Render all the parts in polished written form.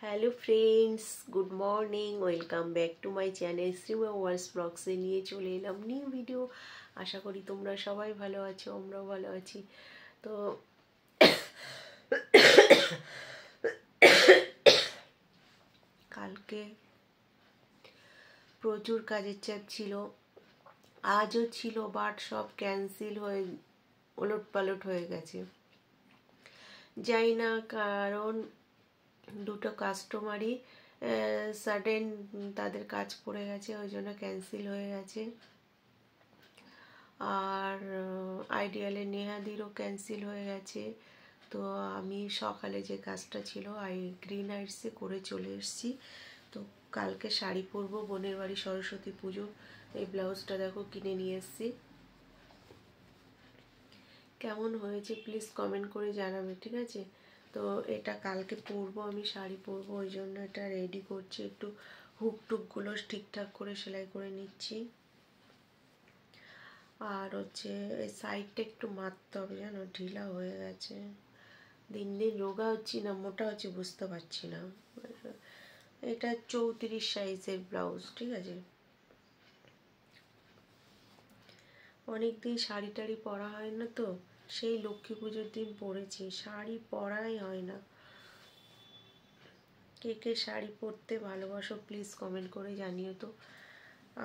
Hello friends, good morning. Welcome back to my channel Shrima ওয়ার্স ব্লগসে নিয়ে চলে এলাম নিউ ভিডিও। আশা করি তোমরা সবাই ভালো আছো, আমরাও ভালো আছি। তো কালকে প্রচুর কাজের চাপ ছিল, আজও ছিল, বাট সব ক্যান্সেল হয়ে ওলট পালট হয়ে গেছে। যাই না, কারণ দুটো কাস্টমারই সাডেন তাদের কাজ পড়ে গেছে, ওই জন্য ক্যান্সেল হয়ে গেছে। আর আইডিয়ালে নেহাদিরও ক্যান্সেল হয়ে গেছে। তো আমি সকালে যে কাজটা ছিল গ্রিন হাইটসে করে চলে এসেছি। তো কালকে শাড়ি পরবো, বোনের বাড়ি সরস্বতী পুজো। এই ব্লাউজটা দেখো কিনে নিয়ে এসেছি। কেমন হয়েছে প্লিজ কমেন্ট করে জানাবে, ঠিক আছে? তো এটা কালকে পরবো, আমি শাড়ি পরবো, ওই জন্য এটা রেডি করছি। একটু হুক টুকগুলো ঠিকঠাক করে সেলাই করে নিচ্ছি। আর হচ্ছে এই সাইডটা একটু মারতে হবে, জানো, ঢিলা হয়ে গেছে। দিন দিন রোগা হচ্ছি না মোটা হচ্ছে বুঝতে পারছি না। এটা 34 সাইজের ব্লাউজ, ঠিক আছে? অনেকদিন শাড়ি টাড়ি পরা হয় না, তো সেই লক্ষ্মী পুজোর দিন পরেছি, শাড়ি পরাই হয় না। কে কে শাড়ি পরতে ভালোবাসো প্লিজ কমেন্ট করে জানিও তো।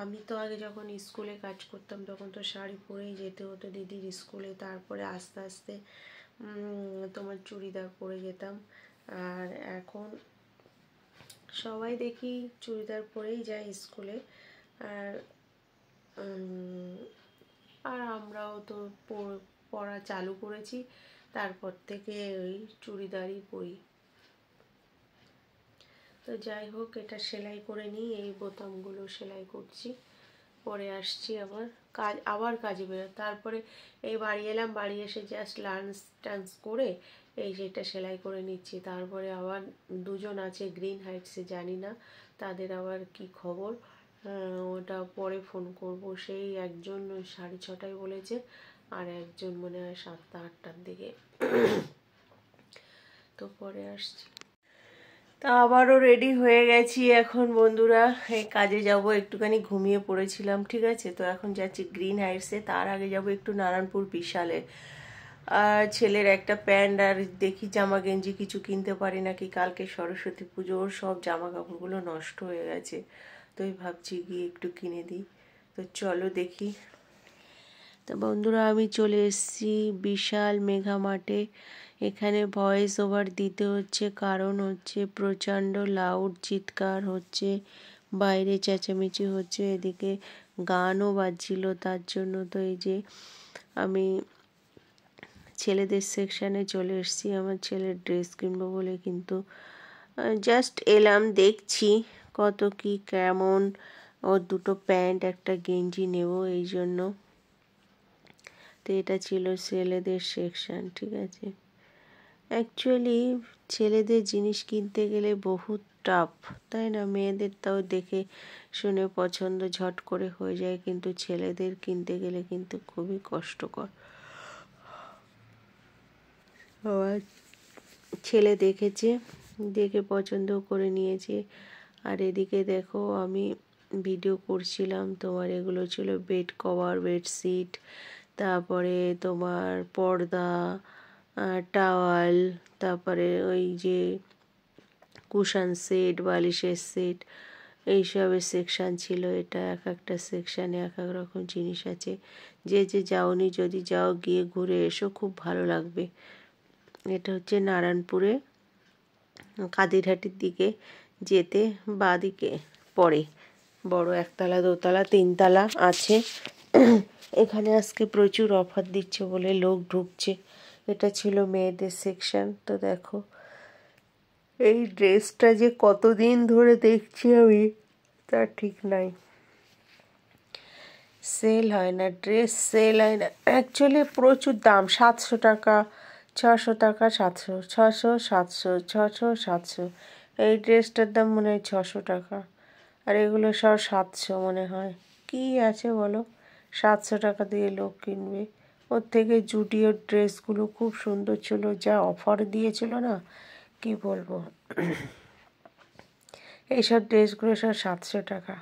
আমি তো আগে যখন স্কুলে কাজ করতাম তখন তো শাড়ি পরেই যেতে হতো দিদির স্কুলে, তারপরে আস্তে আস্তে তোমার চুড়িদার পরে যেতাম। আর এখন সবাই দেখি চুড়িদার পরেই যায় স্কুলে। আর আর আমরাও তো পরা চালু করেছি, তারপর থেকে ওই চুড়িদারই পরি। তো যাই হোক, এটা সেলাই করে নিই, এই বোতামগুলো সেলাই করছি, পরে আসছি আবার কাজে বেরো। তারপরে এই বাড়ি এলাম, বাড়ি এসে জাস্ট লাঞ্চ টাঞ্চ করে এই যেটা সেলাই করে নিচ্ছি। তারপরে আবার দুজন আছে গ্রিন হাইটসে, জানি না তাদের আবার কি খবর, ওটা পরে ফোন করব। সেই একজন 6:30 বলেছে, আর একজন মনে হয় 7টা-8টার দিকে। তো পরে আসছি। তা আবারও রেডি হয়ে গেছি এখন বন্ধুরা, এই কাজে যাব। একটুখানি ঘুমিয়ে পড়েছিলাম, ঠিক আছে? তো এখন যাচ্ছি গ্রিন হাইটসে, তার আগে যাব একটু নারায়ণপুর বিশালে। আর ছেলের একটা প্যান্ট আর দেখি জামা গেঞ্জি কিছু কিনতে পারি নাকি। কালকে সরস্বতী পুজোর সব জামা কাপড়গুলো নষ্ট হয়ে গেছে, তো ভাবছি গিয়ে একটু কিনে দিই। তো চলো দেখি। তো বন্ধুরা, আমি চলে এসেছি বিশাল মেঘা মার্টে। এখানে ভয়েস ওভার দিতে হচ্ছে, কারণ হচ্ছে প্রচণ্ড লাউড চিৎকার হচ্ছে, বাইরে চেঁচামেচি হচ্ছে, এদিকে গানও বাজছিল, তার জন্য তো এই যে আমি ছেলেদের সেকশানে চলে এসেছি আমার ছেলের ড্রেস কিনবো বলে। কিন্তু জাস্ট এলাম, দেখছি কত কি কেমন। ওর দুটো প্যান্ট একটা গেঞ্জি নেব, এই জন্য। তো এটা ছিল ছেলেদের সেকশন, ঠিক আছে? অ্যাকচুয়ালি ছেলেদের জিনিস কিনতে গেলে বহুত টাফ, তাই না? মেয়েদের তাও দেখে শুনে পছন্দ ঝট করে হয়ে যায়, কিন্তু ছেলেদের কিনতে গেলে কিন্তু খুবই কষ্টকর। আবার ছেলে দেখেছে, দেখে পছন্দ করে নিয়েছে। আর এদিকে দেখো, আমি ভিডিও করছিলাম, তোমার এগুলো ছিল বেড কভার, বেডশিট, তারপরে তোমার পর্দা, টাওয়াল, তারপরে ওই যে কুশন সেট, বালিশের সেট, এইসবের সেকশান ছিল। এটা এক একটা সেকশানে এক এক রকম জিনিস আছে। যে যাওনি, যদি যাও গিয়ে ঘুরে এসো, খুব ভালো লাগবে। এটা হচ্ছে নারায়ণপুরে, কাদিরহাটির দিকে যেতে বাঁদিকে পড়ে। বড় একতলা, দোতলা, 3তলা আছে। এখানে আজকে প্রচুর অফার দিচ্ছে বলে লোক ঢুকছে। এটা ছিল মেয়েদের সেকশন। তো দেখো, এই ড্রেসটা যে কতদিন ধরে দেখছি আমি, তার ঠিক নাই। সেল হয় না ড্রেস, সেল হয় না। অ্যাকচুয়ালি প্রচুর দাম, 700 টাকা, 600 টাকা, 700, 600, 700, 600, 700। এই ড্রেসটার দাম মনে হয় 600 টাকা, আর এগুলো সব 700 মনে হয়। কি আছে বলো, 700 টাকা দিয়ে লোক কিনবে? ওর থেকে জুডিওর ড্রেসগুলো খুব সুন্দর ছিল, যা অফার দিয়েছিল না, কি বলবো। এইসব ড্রেসগুলো সব 700 টাকা।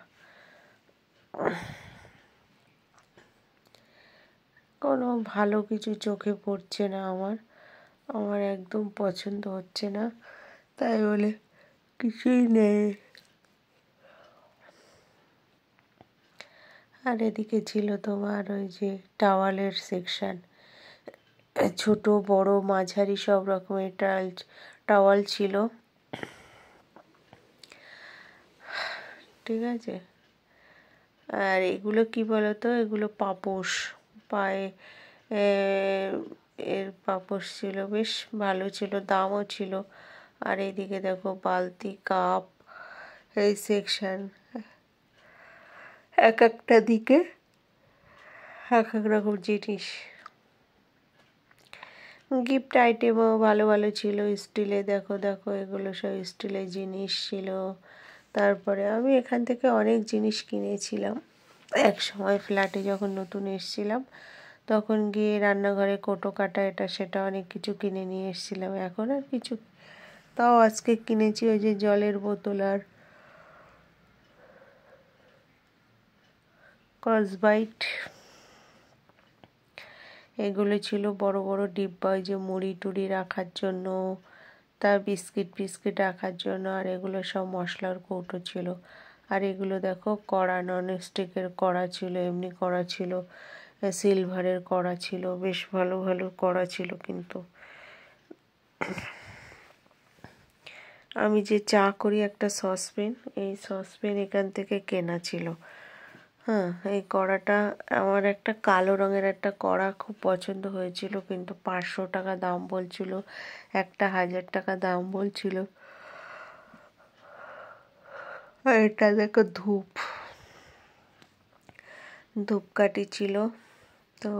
কোনো ভালো কিছু চোখে পড়ছে না আমার একদম পছন্দ হচ্ছে না, তাই বলে কিছুই নেই। আর এদিকে ছিল তোমার ওই যে টাওয়ালের সেকশন, ছোট বড় মাঝারি সব রকমের টাওয়াল ছিল, ঠিক আছে। আর এগুলো কি বলতো, এগুলো পাপোশ, পায়ে এর পাপোশ ছিল, বেশ ভালো ছিল, দামও ছিল। আর এইদিকে দেখো বালতি, কাপ, এই সেকশন, এক একটা দিকে এক এক রকম জিনিস। গিফট আইটেমও ভালো ভালো ছিল, স্টিলে, দেখো দেখো এগুলো সব স্টিলের জিনিস ছিল। তারপরে আমি এখান থেকে অনেক জিনিস কিনেছিলাম এক সময়, ফ্ল্যাটে যখন নতুন এসেছিলাম তখন গিয়ে রান্নাঘরে কোটো কাটা এটা সেটা অনেক কিছু কিনে নিয়ে এসেছিলাম। এখন আর কিছু, তাও আজকে কিনেছি ওই যে জলের বোতল আর কসবাইট, এগুলো ছিল বড় বড় ডিব্বা, ওই যে মুড়ি টুড়ি রাখার জন্য, তার বিস্কিট রাখার জন্য। আর এগুলো সব মশলার কৌটো ছিল। আর এগুলো দেখো কড়া, নন স্টিকের কড়া ছিল, এমনি কড়া ছিল, সিলভারের কড়া ছিল, বেশ ভালো ভালো কড়া ছিল। কিন্তু আমি যে চা করি একটা সসপ্যান, এই সসপ্যান এখান থেকে কেনা ছিল। হ্যাঁ, এই কড়াটা আমার একটা কালো রঙের একটা কড়া খুব পছন্দ হয়েছিল, কিন্তু 500 টাকা দাম বলছিল, একটা 1000 টাকা দাম বলছিল। আর এটা দেখো ধূপকাঠি ছিল। তো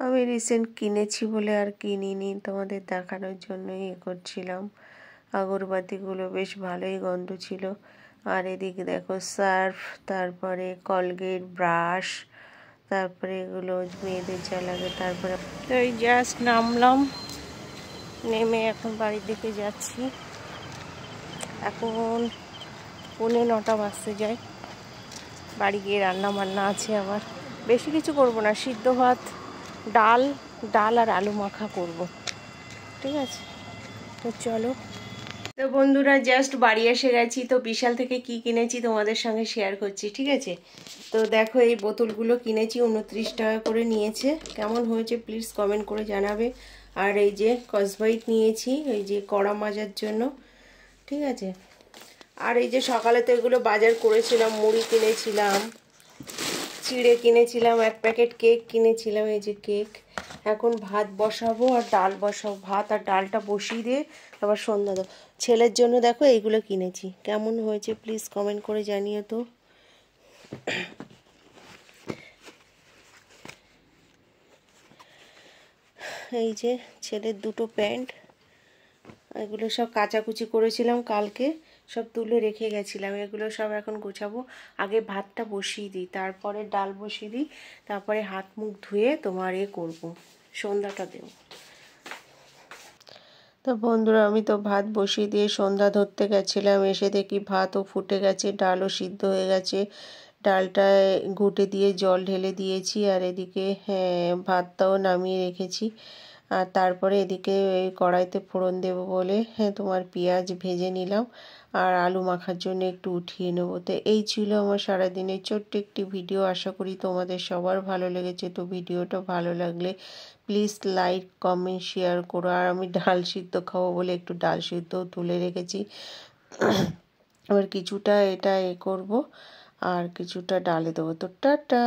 আমি রিসেন্ট কিনেছি বলে আর কিনিনি, তোমাদের দেখানোর জন্য করছিলাম। আগরবাতিগুলো বেশ ভালোই গন্ধ ছিল। আর এদিকে দেখো সার্ফ, তারপরে কলগেট, ব্রাশ, তারপরে এগুলো মেয়েদের যা লাগে। তারপরে তো এই জাস্ট নামলাম, নেমে এখন বাড়ির দিকে যাচ্ছি। এখন 9:45 বাজতে যায়। বাড়ি গিয়ে রান্না বান্না আছে আমার, বেশি কিছু করব না, সিদ্ধ ভাত, ডাল আর আলু মাখা করব, ঠিক আছে। তো চলো। তো বন্ধুরা জাস্ট বাড়ি এসে গেছি। তো বিশাল থেকে কি কিনেছি তোমাদের সঙ্গে শেয়ার করছি, ঠিক আছে। তো দেখো এই বোতলগুলো কিনেছি, 29 টাকা করে নিয়েছে। কেমন হয়েছে প্লিজ কমেন্ট করে জানাবে। আর এই যে কসবাইট নিয়েছি, এই যে কড়া মাজার জন্য, ঠিক আছে। আর এই যে সকালে তো এগুলো বাজার করেছিলাম, মুড়ি কিনেছিলাম, চিড়ে কিনেছিলাম, 1 প্যাকেট কেক কিনেছিলাম, এই যে কেক। এখন ভাত বসাবো আর ডাল বসাবো, ভাত আর ডালটা বসিয়ে দিয়ে আবার সন্ধ্যা দেবো। ছেলের জন্য দেখো এইগুলো কিনেছি, কেমন হয়েছে প্লিজ কমেন্ট করে জানিও তো। এই যে ছেলের 2টো প্যান্ট, এগুলো সব কাচাকুচি করেছিলাম কালকে, সব তুলে রেখে গেছিলাম। এগুলো সব এখন গোছাবো। আগে ভাতটা বসিয়ে দিই, তারপরে ডাল বসিয়ে দিই, তারপরে হাত মুখ ধুয়ে তোমার করবো, সন্ধ্যাটা দেবো। তো বন্ধুরা আমি তো ভাত বসিয়ে দিয়ে সন্ধ্যা ধরতে গেছিলাম, এসে দেখি ভাতও ফুটে গেছে, ডালও সিদ্ধ হয়ে গেছে। ডালটায় ঘুটে দিয়ে জল ঢেলে দিয়েছি, আর এদিকে ভাতটাও নামিয়ে রেখেছি। আর তারপরে এদিকে এই কড়াইতে ফোড়ন দেব বলে তোমার পেঁয়াজ ভেজে নিলাম, আর আলু মাখার জন্য একটু উঠিয়ে নেব। তো এই ছিল আমার সারাদিনের ছোট্ট একটি ভিডিও। আশা করি তোমাদের সবার ভালো লেগেছে। তো ভিডিওটা ভালো লাগলে প্লিজ লাইক, কমেন্ট, শেয়ার করো। আর আমি ডাল সিদ্ধ খাবো বলে একটু ডাল সিদ্ধও তুলে রেখেছি। আবার কিছুটা এটা করব, আর কিছুটা ডালে দেবো। তো টাটা।